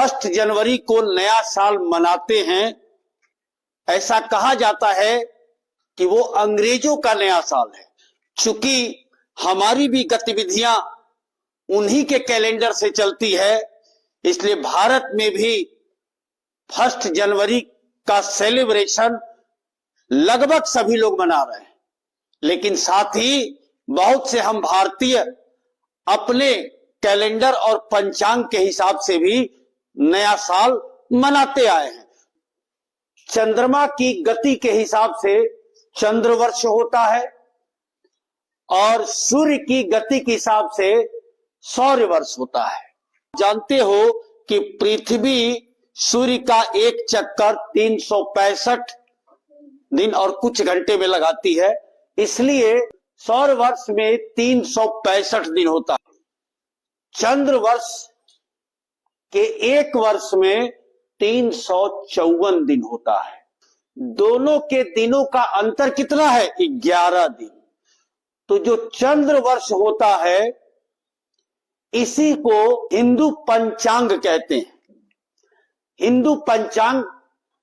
1 जनवरी को नया साल मनाते हैं। ऐसा कहा जाता है कि वो अंग्रेजों का नया साल है। चूंकि हमारी भी गतिविधियां उन्हीं के कैलेंडर से चलती है, इसलिए भारत में भी 1 जनवरी का सेलिब्रेशन लगभग सभी लोग मना रहे हैं। लेकिन साथ ही बहुत से हम भारतीय अपने कैलेंडर और पंचांग के हिसाब से भी नया साल मनाते आए हैं। चंद्रमा की गति के हिसाब से चंद्र वर्ष होता है और सूर्य की गति के हिसाब से सौर्य वर्ष होता है। जानते हो कि पृथ्वी सूर्य का एक चक्कर 365 दिन और कुछ घंटे में लगाती है, इसलिए सौर वर्ष में 365 दिन होता है। चंद्र वर्ष के एक वर्ष में 354 दिन होता है। दोनों के दिनों का अंतर कितना है? 11 दिन। तो जो चंद्र वर्ष होता है इसी को हिंदू पंचांग कहते हैं। हिंदू पंचांग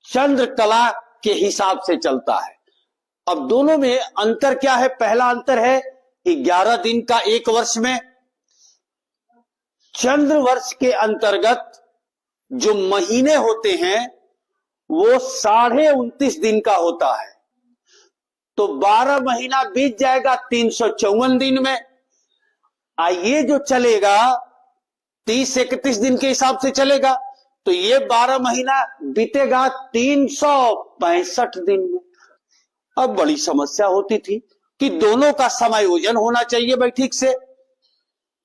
चंद्र कला के हिसाब से चलता है। अब दोनों में अंतर क्या है? पहला अंतर है 11 दिन का एक वर्ष में। चंद्र वर्ष के अंतर्गत जो महीने होते हैं वो 29.5 दिन का होता है। तो 12 महीना बीत जाएगा 354 दिन में। ये जो चलेगा 30-31 दिन के हिसाब से चलेगा, तो ये 12 महीना बीतेगा 365 दिन में। अब बड़ी समस्या होती थी कि दोनों का समायोजन होना चाहिए भाई ठीक से,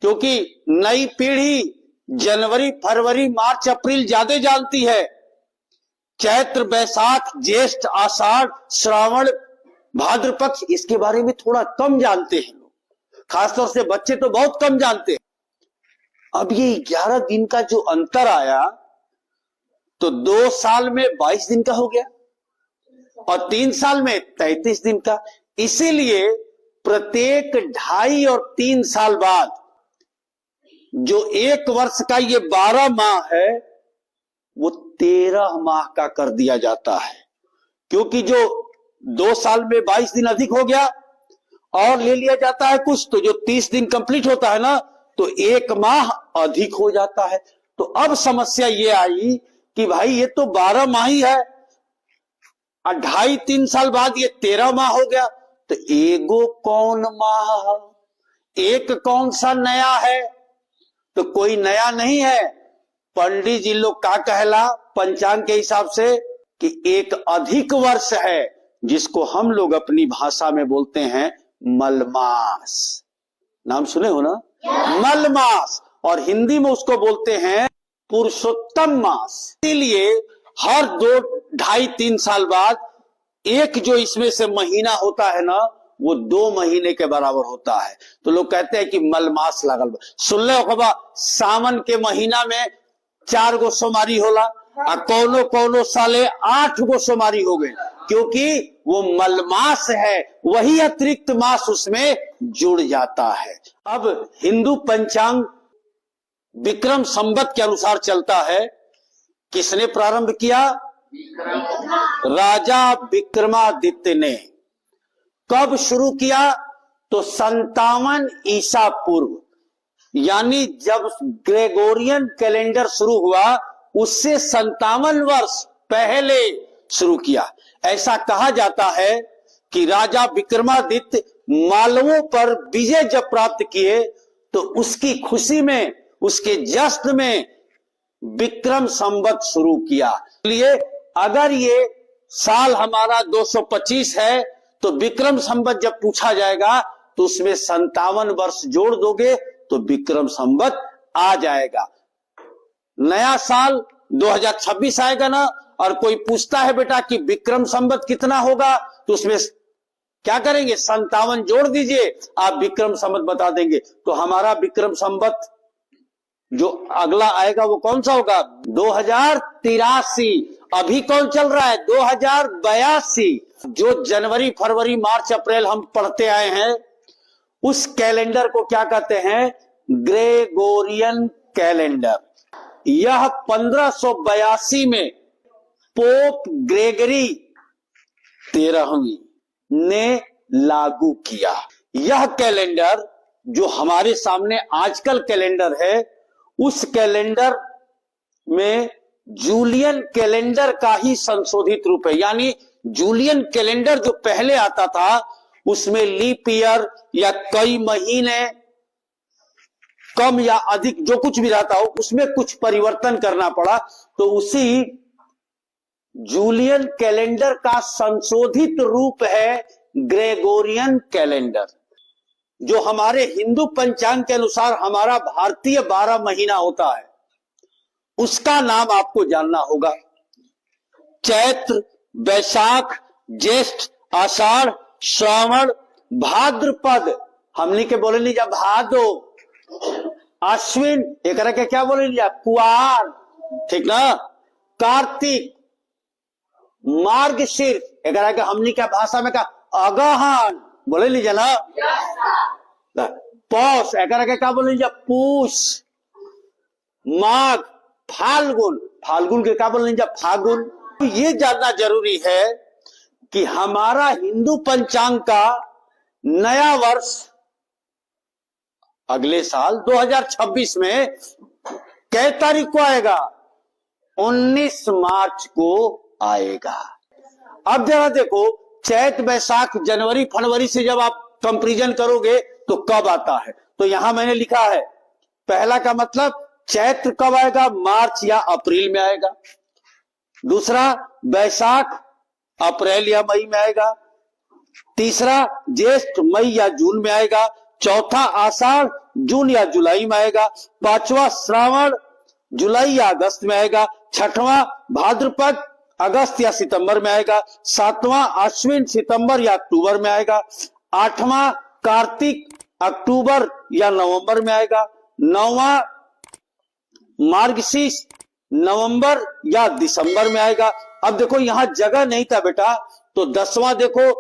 क्योंकि नई पीढ़ी जनवरी, फरवरी, मार्च, अप्रैल ज्यादा जानती है। चैत्र, बैसाख, ज्येष्ठ, आषाढ़, श्रावण, भाद्रपक्ष इसके बारे में थोड़ा कम जानते हैं लोग। खासतौर से बच्चे तो बहुत कम जानते हैं। अब ये 11 दिन का जो अंतर आया तो 2 साल में 22 दिन का हो गया और 3 साल में 33 दिन का। इसीलिए प्रत्येक 2.5 और 3 साल बाद जो एक वर्ष का ये 12 माह है वो 13 माह का कर दिया जाता है, क्योंकि जो 2 साल में 22 दिन अधिक हो गया और ले लिया जाता है कुछ, तो जो 30 दिन कंप्लीट होता है ना, तो 1 माह अधिक हो जाता है। तो अब समस्या ये आई कि भाई ये तो 12 माह ही है, 2.5-3 साल बाद ये 13 माह हो गया, तो एगो कौन माह, एक कौन सा नया है? तो कोई नया नहीं है। पंडित जी लोग का कहला पंचांग के हिसाब से कि एक अधिक वर्ष है, जिसको हम लोग अपनी भाषा में बोलते हैं मलमास। नाम सुने हो ना? मलमास। और हिंदी में उसको बोलते हैं पुरुषोत्तम मास। इसीलिए हर 2-2.5-3 साल बाद एक जो इसमें से महीना होता है ना, वो 2 महीने के बराबर होता है। तो लोग कहते हैं कि मलमास लागल। सुन ले खबा, सावन के महीना में 4 गो सोमारी होला और कौनो साले 8 गो सोमारी हो गए, क्योंकि वो मलमास है, वही अतिरिक्त मास उसमें जुड़ जाता है। अब हिंदू पंचांग विक्रम संवत के अनुसार चलता है। किसने प्रारंभ किया? राजा विक्रमादित्य ने। कब शुरू किया? तो 57 ईसा पूर्व, यानी जब ग्रेगोरियन कैलेंडर शुरू हुआ उससे 57 वर्ष पहले शुरू किया। ऐसा कहा जाता है कि राजा विक्रमादित्य मालवों पर विजय जब प्राप्त किए तो उसकी खुशी में, उसके जश्न में विक्रम संवत शुरू किया। इसलिए अगर ये साल हमारा 225 है तो विक्रम संवत जब पूछा जाएगा तो उसमें 57 वर्ष जोड़ दोगे तो विक्रम संवत आ जाएगा। नया साल 2026 आएगा ना, और कोई पूछता है बेटा कि विक्रम संवत कितना होगा, तो उसमें क्या करेंगे? 57 जोड़ दीजिए, आप विक्रम संवत बता देंगे। तो हमारा विक्रम संवत जो अगला आएगा वो कौन सा होगा? 2083। अभी कौन चल रहा है? 2082। जो जनवरी, फरवरी, मार्च, अप्रैल हम पढ़ते आए हैं उस कैलेंडर को क्या कहते हैं? Gregorian calendar. यह 1582 में पोप ग्रेगरी 13वीं ने लागू किया। यह कैलेंडर जो हमारे सामने आजकल कैलेंडर है, उस कैलेंडर में जूलियन कैलेंडर का ही संशोधित रूप है। यानी जूलियन कैलेंडर जो पहले आता था उसमें लीप ईयर या कई महीने कम या अधिक जो कुछ भी रहता हो उसमें कुछ परिवर्तन करना पड़ा, तो उसी जूलियन कैलेंडर का संशोधित रूप है ग्रेगोरियन कैलेंडर, जो हमारे हिंदू पंचांग के अनुसार हमारा भारतीय 12 महीना होता है। उसका नाम आपको जानना होगा। चैत्र, वैशाख, ज्येष्ठ, आषाढ़, श्रावण, भाद्रपद, हमने के बोले नहीं जा भादो, अश्विन एक के क्या बोले नहीं जा कुआर, ठीक ना, कार्तिक, मार्गशीर्ष एक के हमने क्या भाषा में कहा अगहन बोले लीजिए ना, पौष एक के क्या बोले लीजिए पूष, माघ, फाल्गुन, फाल्गुन के क्या बोले लीजिए फागुन। ये जानना जरूरी है कि हमारा हिंदू पंचांग का नया वर्ष अगले साल 2026 में कै तारीख को आएगा? 19 मार्च को आएगा। अब जरा देखो, चैत, वैशाख, जनवरी, फरवरी से जब आप कंपैरिजन करोगे तो कब आता है? तो यहां मैंने लिखा है, पहला का मतलब चैत्र कब आएगा? मार्च या अप्रैल में आएगा। दूसरा वैशाख अप्रैल या मई में आएगा। तीसरा ज्येष्ठ मई या जून में आएगा। चौथा आषाढ़ जून या जुलाई में आएगा। पांचवा श्रावण जुलाई या अगस्त में आएगा। छठवां भाद्रपद अगस्त या सितंबर में आएगा। सातवां अश्विन सितंबर या अक्टूबर में आएगा। आठवां कार्तिक अक्टूबर या नवंबर में आएगा। नौवां मार्गशीर्ष नवंबर या दिसंबर में आएगा। अब देखो यहां जगह नहीं था बेटा, तो 10वां देखो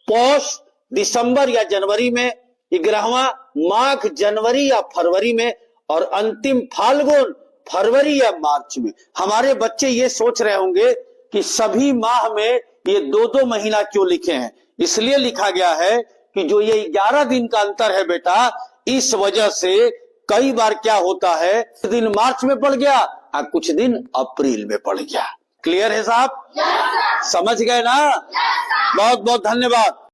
पौष दिसंबर या जनवरी में, 11वां माघ जनवरी या फरवरी में, और अंतिम फाल्गुन फरवरी या मार्च में। हमारे बच्चे ये सोच रहे होंगे कि सभी माह में ये 2-2 महीना क्यों लिखे हैं? इसलिए लिखा गया है कि जो ये 11 दिन का अंतर है बेटा, इस वजह से कई बार क्या होता है, कुछ दिन मार्च में पड़ गया और कुछ दिन अप्रैल में पड़ गया। क्लियर है साहब? समझ गए ना? बहुत बहुत धन्यवाद।